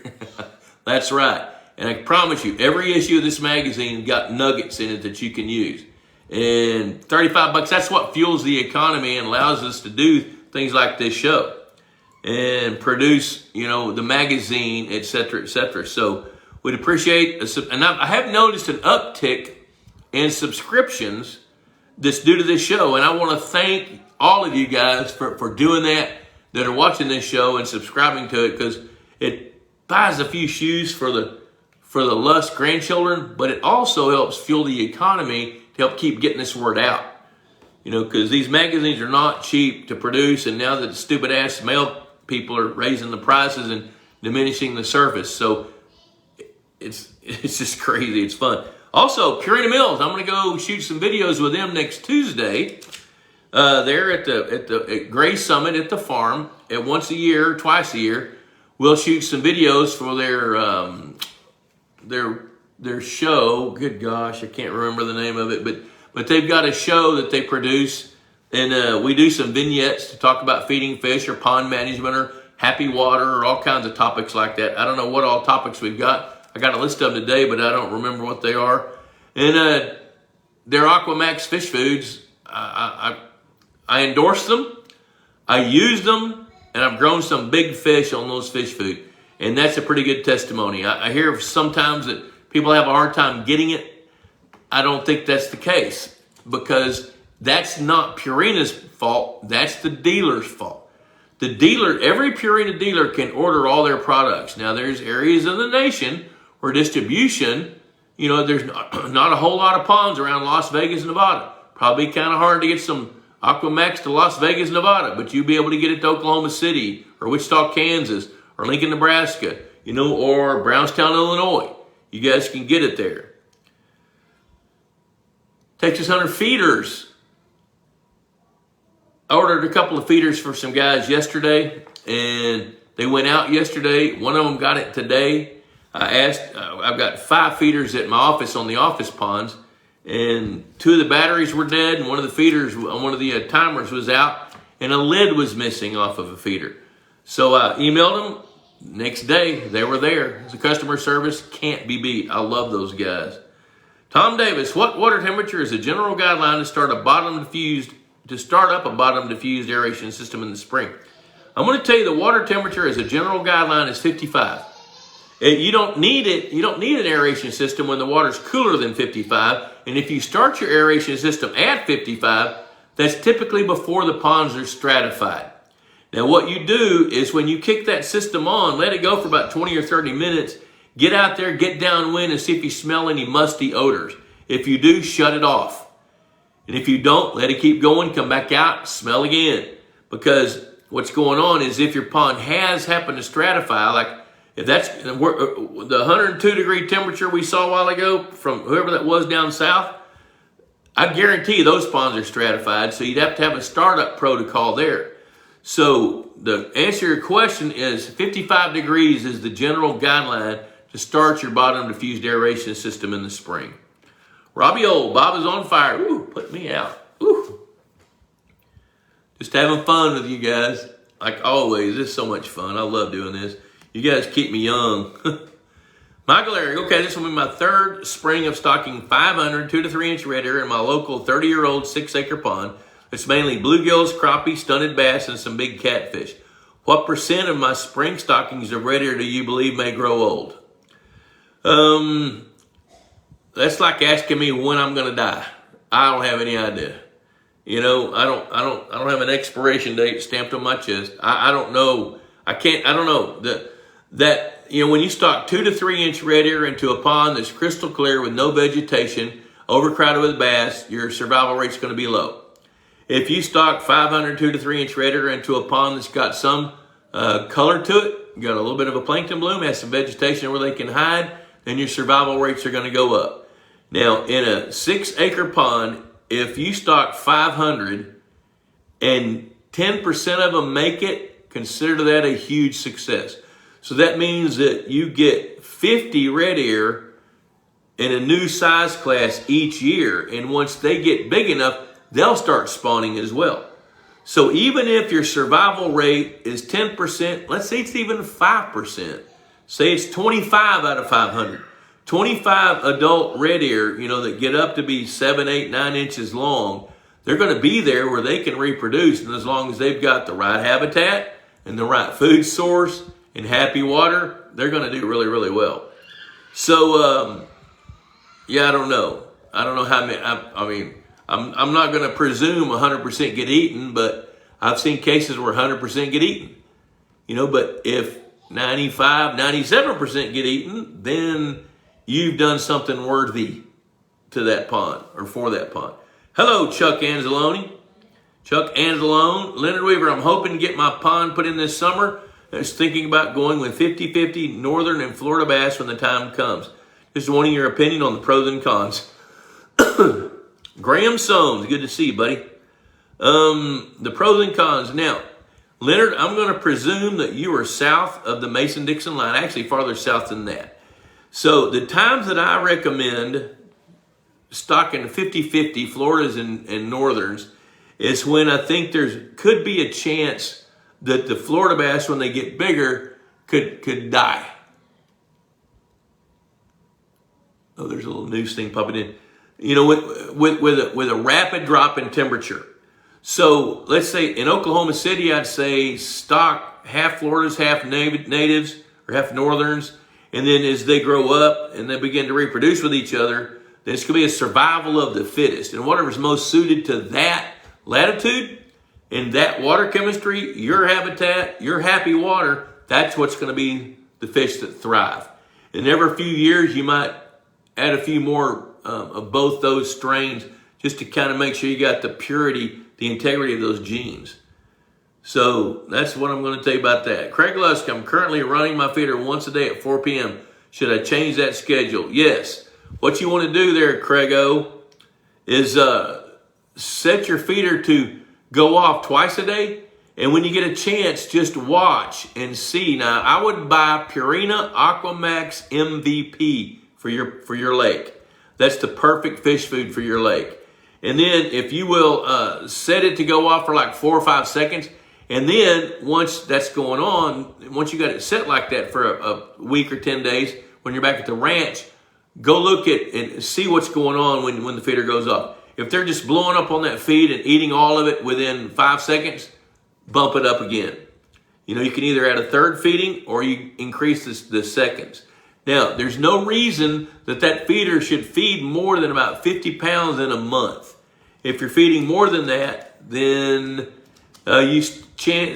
That's right. And I promise you, every issue of this magazine got nuggets in it that you can use. And $35, that's what fuels the economy and allows us to do things like this show and produce, you know, the magazine, et cetera, et cetera. So we'd appreciate, and I have noticed an uptick in subscriptions that's due to this show. And I want to thank all of you guys for doing that are watching this show and subscribing to it, because it buys a few shoes for for the lust grandchildren, but it also helps fuel the economy to help keep getting this word out. You know, because these magazines are not cheap to produce, and now that the stupid ass mail people are raising the prices and diminishing the surface. So it's just crazy. It's fun. Also, Purina Mills, I'm going to go shoot some videos with them next Tuesday. They're at Gray Summit at the farm. At once a year, twice a year, we'll shoot some videos for their show. Good gosh, I can't remember the name of it, but they've got a show that they produce, and we do some vignettes to talk about feeding fish or pond management or happy water or all kinds of topics like that. I don't know what all topics we've got. I got a list of them today, but I don't remember what they are. And their Aqua Max fish foods, I endorse them, I use them, and I've grown some big fish on those fish food. And that's a pretty good testimony. I hear sometimes that people have a hard time getting it. I don't think that's the case, because that's not Purina's fault. That's the dealer's fault. The dealer, every Purina dealer can order all their products. Now, there's areas of the nation where distribution, you know, there's not a whole lot of ponds around Las Vegas, Nevada. Probably kind of hard to get some Aqua Max to Las Vegas, Nevada, but you'll be able to get it to Oklahoma City or Wichita, Kansas, or Lincoln, Nebraska, you know, or Brownstown, Illinois. You guys can get it there. Texas Hunter feeders. I ordered a couple of feeders for some guys yesterday, and they went out yesterday. One of them got it today. I've got 5 feeders at my office on the office ponds, and 2 of the batteries were dead, and one of the feeders, one of the timers was out, and a lid was missing off of a feeder. So I emailed them. Next day, they were there. The customer service can't be beat. I love those guys. Tom Davis, what water temperature is a general guideline to start up a bottom diffused aeration system in the spring? I'm going to tell you the water temperature as a general guideline is 55. You don't need it. You don't need an aeration system when the water's cooler than 55. And if you start your aeration system at 55, that's typically before the ponds are stratified. Now, what you do is when you kick that system on, let it go for about 20 or 30 minutes. Get out there, get downwind, and see if you smell any musty odors. If you do, shut it off. And if you don't, let it keep going, come back out, smell again. Because what's going on is if your pond has happened to stratify, like if that's the 102 degree temperature we saw a while ago from whoever that was down south, I guarantee you those ponds are stratified, so you'd have to have a startup protocol there. So the answer to your question is 55 degrees is the general guideline to start your bottom diffused aeration system in the spring. Robbie Old, Bob is on fire. Ooh, put me out. Ooh. Just having fun with you guys. Like always, this is so much fun. I love doing this. You guys keep me young. Michael Eric, okay, this will be my 3rd spring of stocking 500 2 to 3 inch red hair in my local 30-year-old 6-acre pond. It's mainly bluegills, crappie, stunted bass, and some big catfish. What percent of my spring stockings of red hair do you believe may grow old? That's like asking me when I'm going to die. I don't have any idea. You know, I don't have an expiration date stamped on my chest. I don't know. I don't know that you know, when you stock 2 to 3 inch red hair into a pond that's crystal clear with no vegetation, overcrowded with bass, your survival rate's going to be low. If you stock 500 2 to 3 inch red hair into a pond that's got some color to it, got a little bit of a plankton bloom, has some vegetation where they can hide, then your survival rates are going to go up. Now, in a 6-acre pond, if you stock 500 and 10% of them make it, consider that a huge success. So that means that you get 50 red hair in a new size class each year. And once they get big enough, they'll start spawning as well. So even if your survival rate is 10%, let's say it's even 5%. Say it's 25 out of 500. 25 adult red hair, you know, that get up to be 7, 8, 9 inches long, they're going to be there where they can reproduce. And as long as they've got the right habitat and the right food source and happy water, they're going to do really, really well. So, yeah, I don't know. I don't know how many, I mean, I'm not going to presume 100% get eaten, but I've seen cases where 100% get eaten. You know, but if 95, 97% get eaten, then you've done something worthy to that pond or for that pond. Hello, Chuck Anzalone. Chuck Anzalone. Leonard Weaver, I'm hoping to get my pond put in this summer. I was thinking about going with 50-50 northern and Florida bass when the time comes. Just wanting your opinion on the pros and cons. Graham Soames, good to see you, buddy. The pros and cons. Now, Leonard, I'm going to presume that you are south of the Mason-Dixon line, actually farther south than that. So the times that I recommend stocking 50-50 Floridas and Northerns is when I think could be a chance that the Florida bass, when they get bigger, could die. Oh, there's a little news thing popping in. You know, with a rapid drop in temperature. So let's say in Oklahoma City, I'd say stock half Floridas, half natives, or half Northerns. And then as they grow up and they begin to reproduce with each other, then it's going to be a survival of the fittest. And whatever's most suited to that latitude and that water chemistry, your habitat, your happy water, that's what's going to be the fish that thrive. And every few years, you might add a few more of both those strains just to kind of make sure you got the purity, the integrity of those genes. So that's what I'm going to tell you about that. Craig Lusk, I'm currently running my feeder once a day at 4 p.m. Should I change that schedule? Yes. What you want to do there, Craigo, is set your feeder to go off twice a day. And when you get a chance, just watch and see. Now, I would buy Purina Aqua Max MVP for your lake. That's the perfect fish food for your lake. And then if you will set it to go off for like 4 or 5 seconds, and then once that's going on, once you got it set like that for a week or 10 days, when you're back at the ranch, go look at and see what's going on when the feeder goes off. If they're just blowing up on that feed and eating all of it within 5 seconds, bump it up again. You know, you can either add a third feeding or you increase the seconds. Now, there's no reason that feeder should feed more than about 50 pounds in a month. If you're feeding more than that, then you take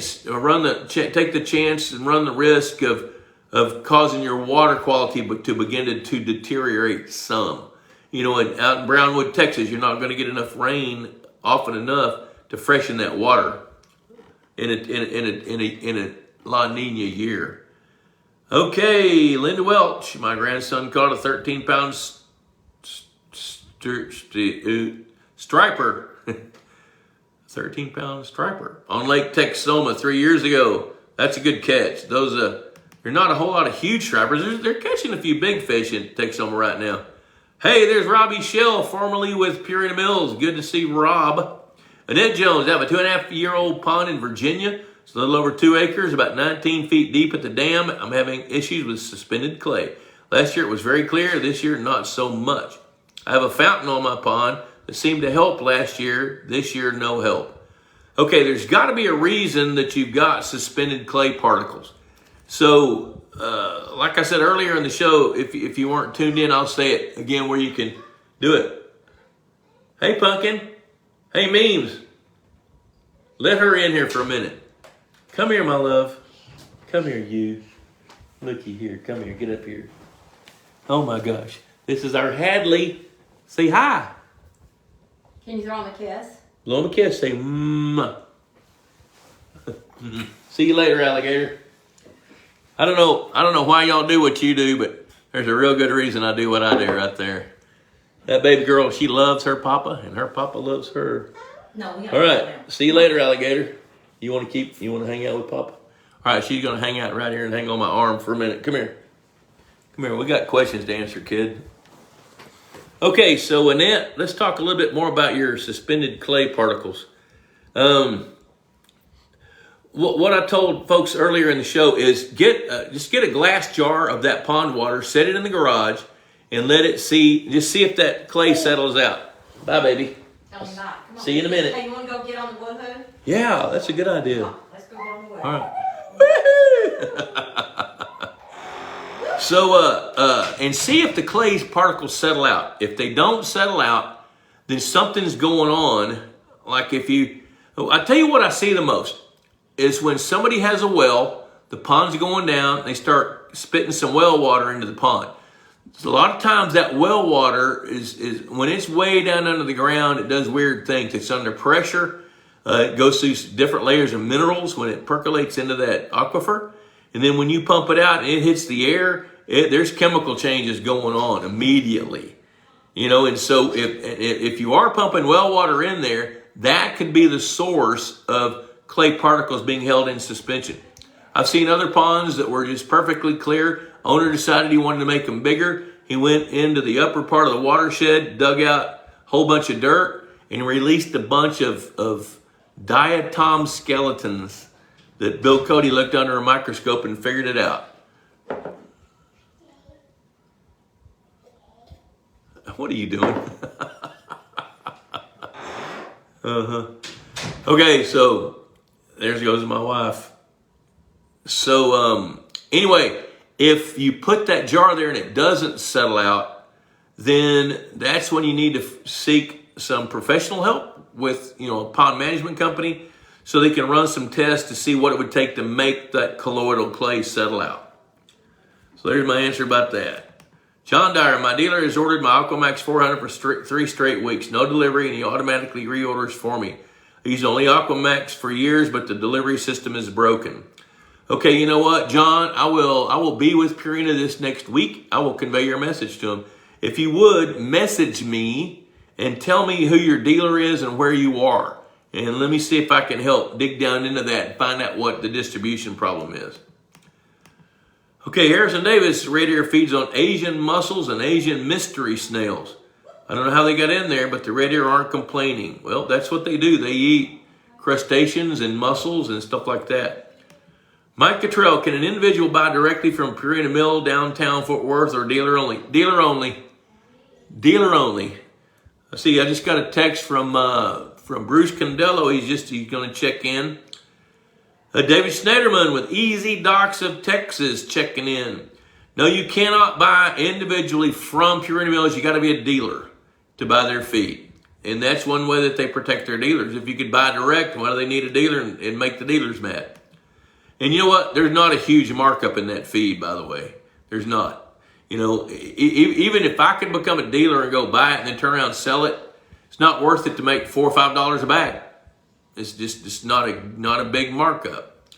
the chance and run the risk of causing your water quality to begin to deteriorate some. You know, out in Brownwood, Texas, you're not going to get enough rain often enough to freshen that water in a La Nina year. Okay, Linda Welch. My grandson caught a 13-pound striper. 13-pound striper on Lake Texoma 3 years ago. That's a good catch. Those there are not a whole lot of huge stripers. They're catching a few big fish in Texoma right now. Hey, there's Robbie Shell, formerly with Purina Mills. Good to see Rob. Annette Jones, I have a 2.5-year-old pond in Virginia. It's a little over 2 acres, about 19 feet deep at the dam. I'm having issues with suspended clay. Last year it was very clear. This year, not so much. I have a fountain on my pond that seemed to help last year. This year, no help. Okay, there's got to be a reason that you've got suspended clay particles. So, like I said earlier in the show, if you weren't tuned in, I'll say it again where you can do it. Hey, Pumpkin. Hey, Memes. Let her in here for a minute. Come here, my love. Come here, you. Looky here. Come here. Get up here. Oh, my gosh. This is our Hadley. Say hi. Can you throw him a kiss? Blow him a kiss. Say, See you later, alligator. I don't know why y'all do what you do, but there's a real good reason I do what I do right there. That baby girl, she loves her papa, and her papa loves her. No, we don't. All right. See you later, alligator. You want to hang out with papa? All right, she's going to hang out right here and hang on my arm for a minute. Come here. Come here. We got questions to answer, kid. Okay, so Annette, let's talk a little bit more about your suspended clay particles. What I told folks earlier in the show is just get a glass jar of that pond water, set it in the garage, and let it just see if that clay settles out. Bye, baby. Tell him bye. Come on. See you in a minute. Hey, you want to go get on the woohoo? Yeah, that's a good idea. Come on, let's go get on the woohoo. All right. So, and see if the clay's particles settle out. If they don't settle out, then something's going on. Like I tell you what I see the most is when somebody has a well, the pond's going down, they start spitting some well water into the pond. So a lot of times that well water is when it's way down under the ground, it does weird things. It's under pressure. It goes through different layers of minerals when it percolates into that aquifer. And then when you pump it out and it hits the air, there's chemical changes going on immediately. And so if you are pumping well water in there, that could be the source of clay particles being held in suspension. I've seen other ponds that were just perfectly clear. Owner decided he wanted to make them bigger. He went into the upper part of the watershed, dug out a whole bunch of dirt, and released a bunch of diatom skeletons that Bill Cody looked under a microscope and figured it out. What are you doing? Okay, so there goes my wife. So anyway, if you put that jar there and it doesn't settle out, then that's when you need to seek some professional help with, a pond management company so they can run some tests to see what it would take to make that colloidal clay settle out. So there's my answer about that. John Dyer, my dealer has ordered my Aquamax 400 for 3 straight weeks. No delivery, and he automatically reorders for me. I used only Aquamax for years, but the delivery system is broken. Okay, you know what, John? I will be with Purina this next week. I will convey your message to him. If you would, message me and tell me who your dealer is and where you are. And let me see if I can help dig down into that and find out what the distribution problem is. Okay, Harrison Davis, radiator feeds on Asian mussels and Asian mystery snails. I don't know how they got in there, but the radiator aren't complaining. Well, that's what they do. They eat crustaceans and mussels and stuff like that. Mike Cottrell, can an individual buy directly from Purina Mill, downtown Fort Worth, or dealer only? Dealer only. Dealer only. I see, I just got a text from Bruce Condello. He's going to check in. David Schneiderman with Easy Docks of Texas checking in. No, you cannot buy individually from Purina Mills. You got to be a dealer to buy their feed. And that's one way that they protect their dealers. If you could buy direct, why do they need a dealer and make the dealers mad? And you know what? There's not a huge markup in that feed, by the way. There's not. Even if I could become a dealer and go buy it and then turn around and sell it, it's not worth it to make $4 or $5 a bag. It's not a big markup.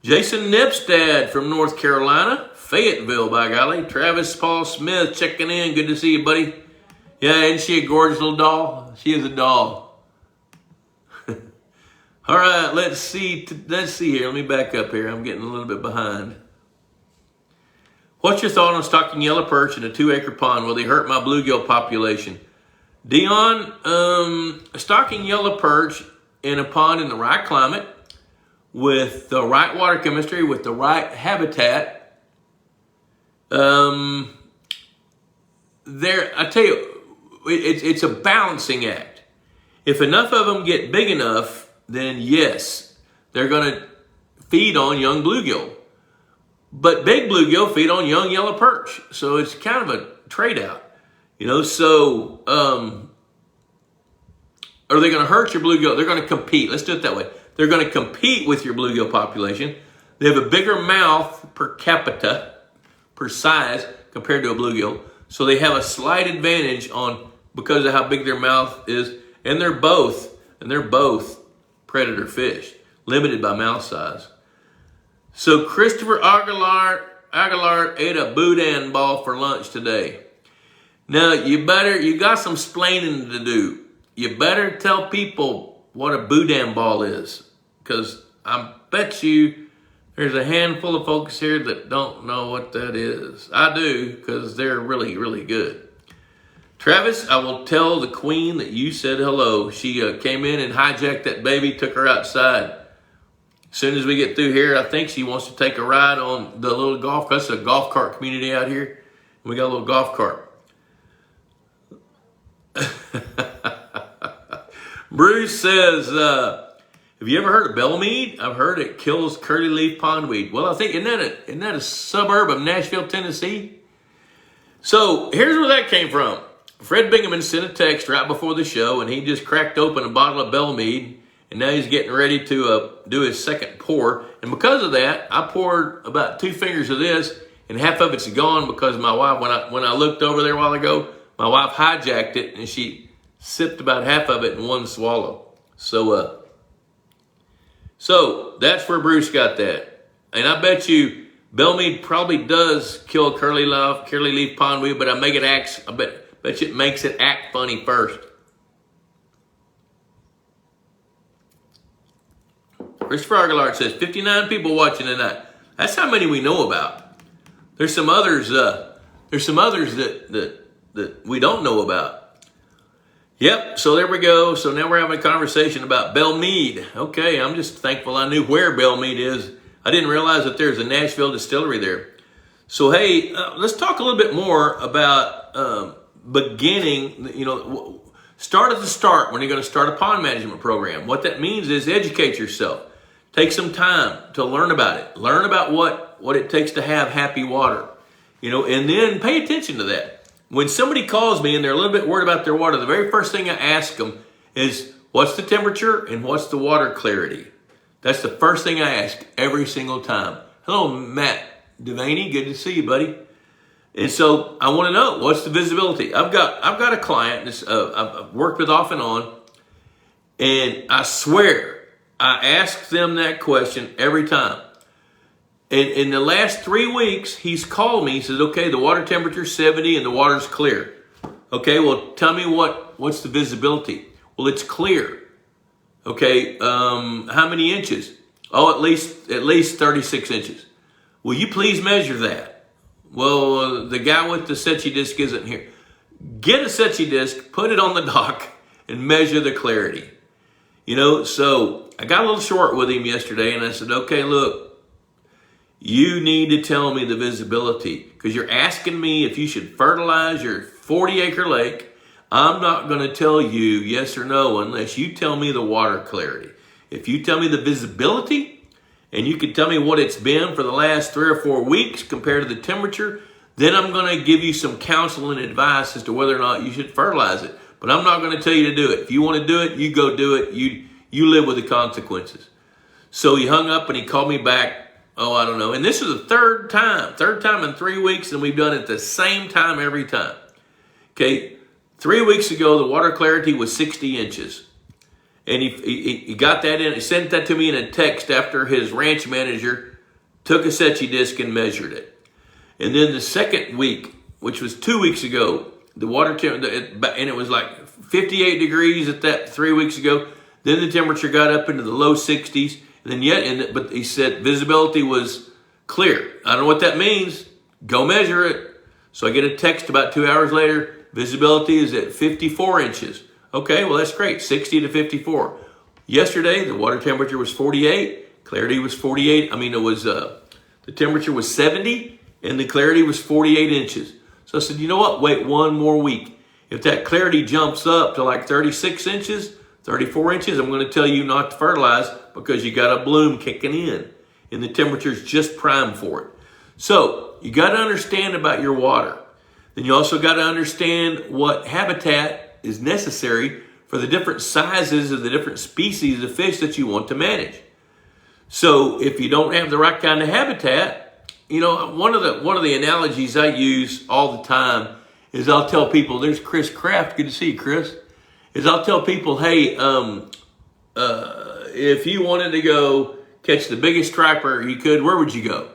Jason Nipstad from North Carolina, Fayetteville, by golly. Travis Paul Smith checking in. Good to see you, buddy. Yeah, isn't she a gorgeous little doll? She is a doll. All right, let's see here. Let me back up here. I'm getting a little bit behind. What's your thought on stocking yellow perch in a 2-acre pond? Will they hurt my bluegill population? Dion, stocking yellow perch in a pond in the right climate, with the right water chemistry, with the right habitat. I tell you, it's a balancing act. If enough of them get big enough, then yes, they're going to feed on young bluegill. But big bluegill feed on young yellow perch. So it's kind of a trade-out. So are they going to hurt your bluegill? They're going to compete. Let's do it that way. They're going to compete with your bluegill population. They have a bigger mouth per capita, per size, compared to a bluegill. So they have a slight advantage because of how big their mouth is. And they're both predator fish, limited by mouth size. So Christopher Aguilar ate a boudin ball for lunch today. Now you got some splaining to do. You better tell people what a boudin ball is, because I bet you there's a handful of folks here that don't know what that is. I do, because they're really, really good. Travis, I will tell the queen that you said hello. She came in and hijacked that baby, took her outside. As soon as we get through here, I think she wants to take a ride on the little golf cart. It's a golf cart community out here. We got a little golf cart. Bruce says, have you ever heard of bellmead? I've heard it kills curly leaf pondweed. Well, I think, isn't that a suburb of Nashville, Tennessee? So here's where that came from. Fred Bingaman sent a text right before the show, and he just cracked open a bottle of bellmead, and now he's getting ready to do his second pour. And because of that, I poured about 2 fingers of this, and half of it's gone because my wife, when I looked over there a while ago, my wife hijacked it and she sipped about half of it in one swallow. So that's where Bruce got that. And I bet you Bellmead probably does kill curly leaf pondweed, but I bet you it makes it act funny first. Christopher Aguilar says 59 people watching tonight. That's how many we know about. There's some others. That we don't know about. Yep. So there we go. So now we're having a conversation about Bellmead. Okay. I'm just thankful I knew where Bellmead is. I didn't realize that there's a Nashville distillery there. So hey, let's talk a little bit more about beginning. Start at the start when you're going to start a pond management program. What that means is educate yourself. Take some time to learn about it. Learn about what it takes to have happy water. And then pay attention to that. When somebody calls me and they're a little bit worried about their water, the very first thing I ask them is, what's the temperature and what's the water clarity? That's the first thing I ask every single time. Hello, Matt Devaney. Good to see you, buddy. And so I want to know, what's the visibility? I've got a client I've worked with off and on, and I swear I ask them that question every time. And in the last 3 weeks, he's called me. He says, okay, the water temperature's 70 and the water's clear. Okay, well, tell me what's the visibility? Well, it's clear. Okay, how many inches? Oh, at least 36 inches. Will you please measure that? Well, the guy with the Setchi disc isn't here. Get a Setchi disc, put it on the dock, and measure the clarity. So I got a little short with him yesterday, and I said, okay, look, you need to tell me the visibility, because you're asking me if you should fertilize your 40-acre lake. I'm not going to tell you yes or no unless you tell me the water clarity. If you tell me the visibility, and you can tell me what it's been for the last 3 or 4 weeks compared to the temperature, then I'm going to give you some counsel and advice as to whether or not you should fertilize it. But I'm not going to tell you to do it. If you want to do it, you go do it. You live with the consequences. So he hung up and he called me back. Oh, I don't know. And this is the third time in 3 weeks, and we've done it the same time every time. Okay, 3 weeks ago, the water clarity was 60 inches. And he got that in. He sent that to me in a text after his ranch manager took a Setchi disc and measured it. And then the second week, which was 2 weeks ago, the water temperature, and it was like 58 degrees at that 3 weeks ago. Then the temperature got up into the low 60s. And then but he said visibility was clear. I don't know what that means. Go measure it. So I get a text about 2 hours later. Visibility is at 54 inches. Okay, well, that's great. 60 to 54. Yesterday, the water temperature was 48. Clarity was 48. The temperature was 70 and the clarity was 48 inches. So I said, you know what? Wait one more week. If that clarity jumps up to like 36 inches, 34 inches, I'm going to tell you not to fertilize because you got a bloom kicking in and the temperature's just prime for it. So you got to understand about your water. Then you also got to understand what habitat is necessary for the different sizes of the different species of fish that you want to manage. So if you don't have the right kind of habitat, one of the analogies I use all the time is I'll tell people, there's Chris Kraft, good to see you, Chris, is I'll tell people, hey, if you wanted to go catch the biggest striper you could, where would you go?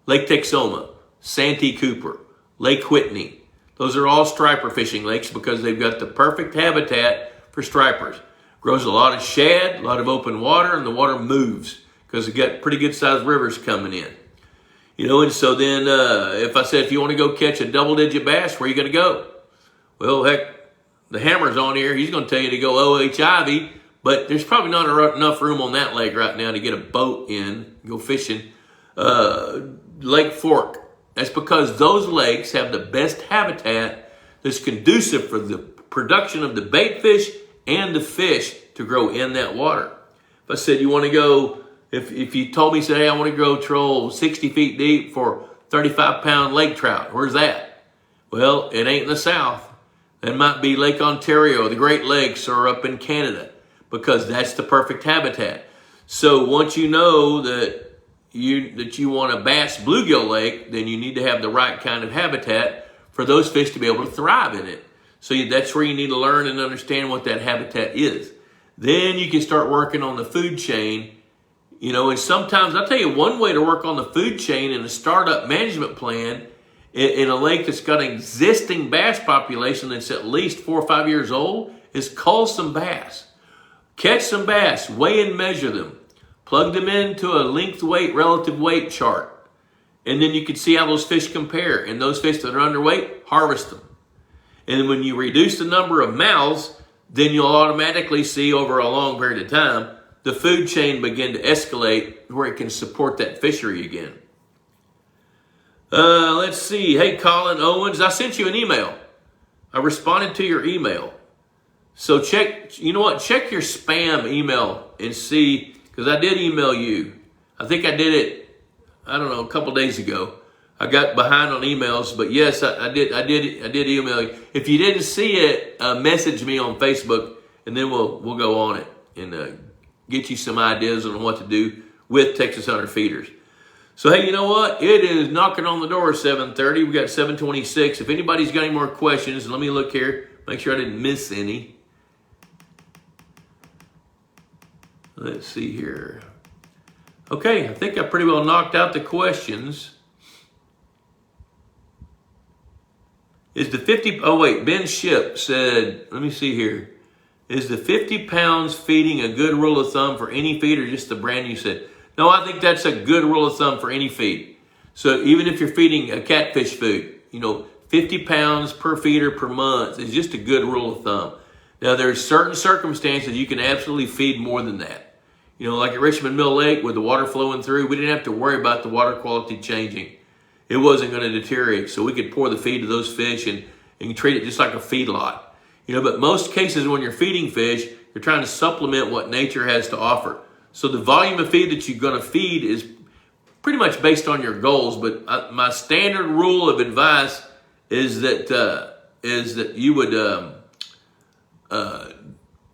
Lake Texoma, Santee Cooper, Lake Whitney. Those are all striper fishing lakes because they've got the perfect habitat for stripers. Grows a lot of shad, a lot of open water, and the water moves because they've got pretty good sized rivers coming in. And so then if I said, if you want to go catch a double-digit bass, where are you going to go? Well, heck, the Hammer's on here. He's going to tell you to go O.H. Ivy, but there's probably not enough room on that lake right now to get a boat in, go fishing. Lake Fork. That's because those lakes have the best habitat that's conducive for the production of the bait fish and the fish to grow in that water. If I said you want to go, if you told me, say, hey, I want to go troll 60 feet deep for 35-pound lake trout, where's that? Well, it ain't in the South. That might be Lake Ontario, the Great Lakes, or up in Canada, because that's the perfect habitat. So once you know that you want a bass bluegill lake, then you need to have the right kind of habitat for those fish to be able to thrive in it. So that's where you need to learn and understand what that habitat is. Then you can start working on the food chain. And sometimes, I'll tell you one way to work on the food chain in a startup management plan in a lake that's got an existing bass population that's at least 4 or 5 years old is cull some bass. Catch some bass, weigh and measure them. Plug them into a length weight, relative weight chart. And then you can see how those fish compare. And those fish that are underweight, harvest them. And when you reduce the number of mouths, then you'll automatically see over a long period of time, the food chain begin to escalate where it can support that fishery again. Let's see. Hey, Colin Owens, I sent you an email. I responded to your email. So check your spam email and see, because I did email you. I think I did it, a couple days ago. I got behind on emails, but yes, I did email you. If you didn't see it, message me on Facebook, and then we'll go on it and get you some ideas on what to do with Texas Hunter feeders. So hey, you know what? It is knocking on the door at 7:30. We got 7:26. If anybody's got any more questions, let me look here. Make sure I didn't miss any. Let's see here. Okay, I think I pretty well knocked out the questions. Is the 50, Ben Ship said, let me see here. Is the 50 pounds feeding a good rule of thumb for any feed or just the brand you said? No, I think that's a good rule of thumb for any feed. So even if you're feeding a catfish food, 50 pounds per feeder per month is just a good rule of thumb. Now there's certain circumstances you can absolutely feed more than that. Like at Richmond Mill Lake with the water flowing through, we didn't have to worry about the water quality changing. It wasn't going to deteriorate, so we could pour the feed to those fish and treat it just like a feedlot. But most cases when you're feeding fish, you're trying to supplement what nature has to offer. So the volume of feed that you're going to feed is pretty much based on your goals. But my standard rule of advice is that you would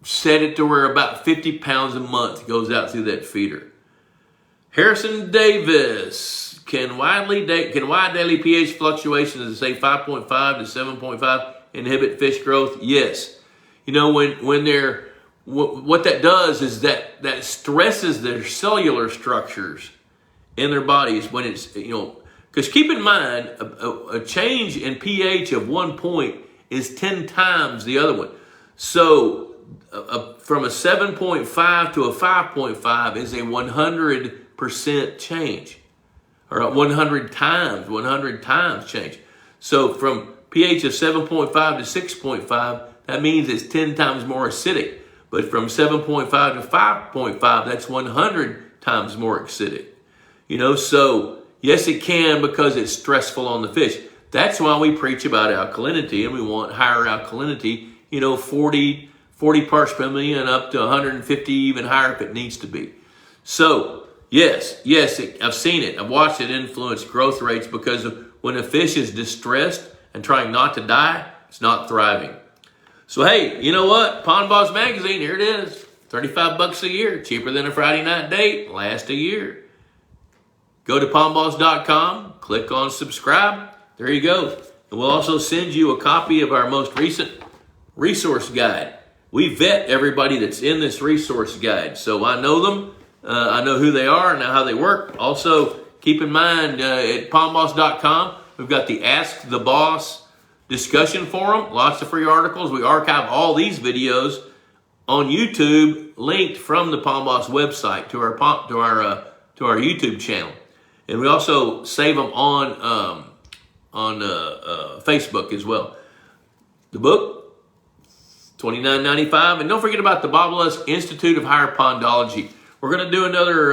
set it to where about 50 pounds a month goes out through that feeder. Harrison Davis, can wide daily pH fluctuations, say 5.5 to 7.5, inhibit fish growth? Yes. When they're, what that does is that stresses their cellular structures in their bodies when it's, because keep in mind, a change in pH of 1 point is 10 times the other one. So from a 7.5 to a 5.5 is a 100% change, or 100 times change. So from pH of 7.5 to 6.5, that means it's 10 times more acidic. But from 7.5 to 5.5, that's 100 times more acidic. So yes, it can, because it's stressful on the fish. That's why we preach about alkalinity, and we want higher alkalinity, 40 parts per million up to 150, even higher if it needs to be. So yes, I've seen it. I've watched it influence growth rates, because when a fish is distressed and trying not to die, it's not thriving. So hey, you know what? Pond Boss Magazine, here it is. $35 a year, cheaper than a Friday night date, lasts a year. Go to pondboss.com, click on subscribe. There you go. And we'll also send you a copy of our most recent resource guide. We vet everybody that's in this resource guide. So I know them. I know who they are and how they work. Also, keep in mind at pondboss.com, we've got the Ask the Boss discussion forum. Lots of free articles. We archive all these videos on YouTube, linked from the Pond Boss website to our YouTube channel. And we also save them on Facebook as well. The book, $29.95. And don't forget about the Bob Institute of Higher Pondology. We're going to do another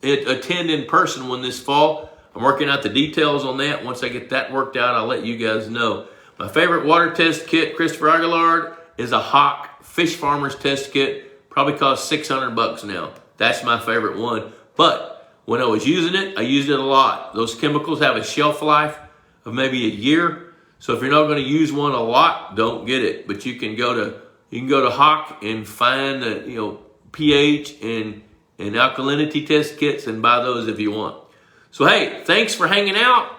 attend in person one this fall. I'm working out the details on that. Once I get that worked out, I'll let you guys know. My favorite water test kit, Christopher Aguilar, is a Hawk Fish Farmer's Test Kit. Probably costs $600 now. That's my favorite one. But when I was using it, I used it a lot. Those chemicals have a shelf life of maybe a year. So if you're not going to use one a lot, don't get it. But you can go to Hawk and find the pH and and alkalinity test kits, and buy those if you want. So, hey, thanks for hanging out.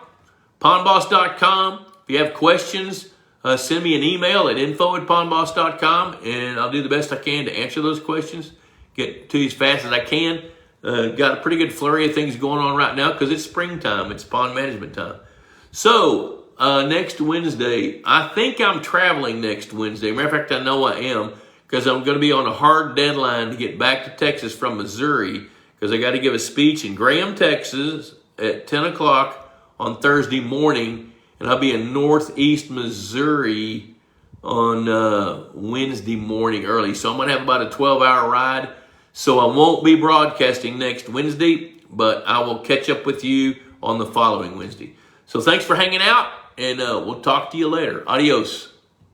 Pondboss.com. If you have questions, send me an email at info@pondboss.com, and I'll do the best I can to answer those questions, get to you as fast as I can. Got a pretty good flurry of things going on right now because it's springtime. It's pond management time. So, next Wednesday, I think I'm traveling next Wednesday. Matter of fact, I know I am because I'm going to be on a hard deadline to get back to Texas from Missouri because I got to give a speech in Graham, Texas at 10 o'clock on Thursday morning, and I'll be in Northeast Missouri on Wednesday morning early. So I'm going to have about a 12-hour ride. So I won't be broadcasting next Wednesday, but I will catch up with you on the following Wednesday. So thanks for hanging out, and we'll talk to you later. Adios.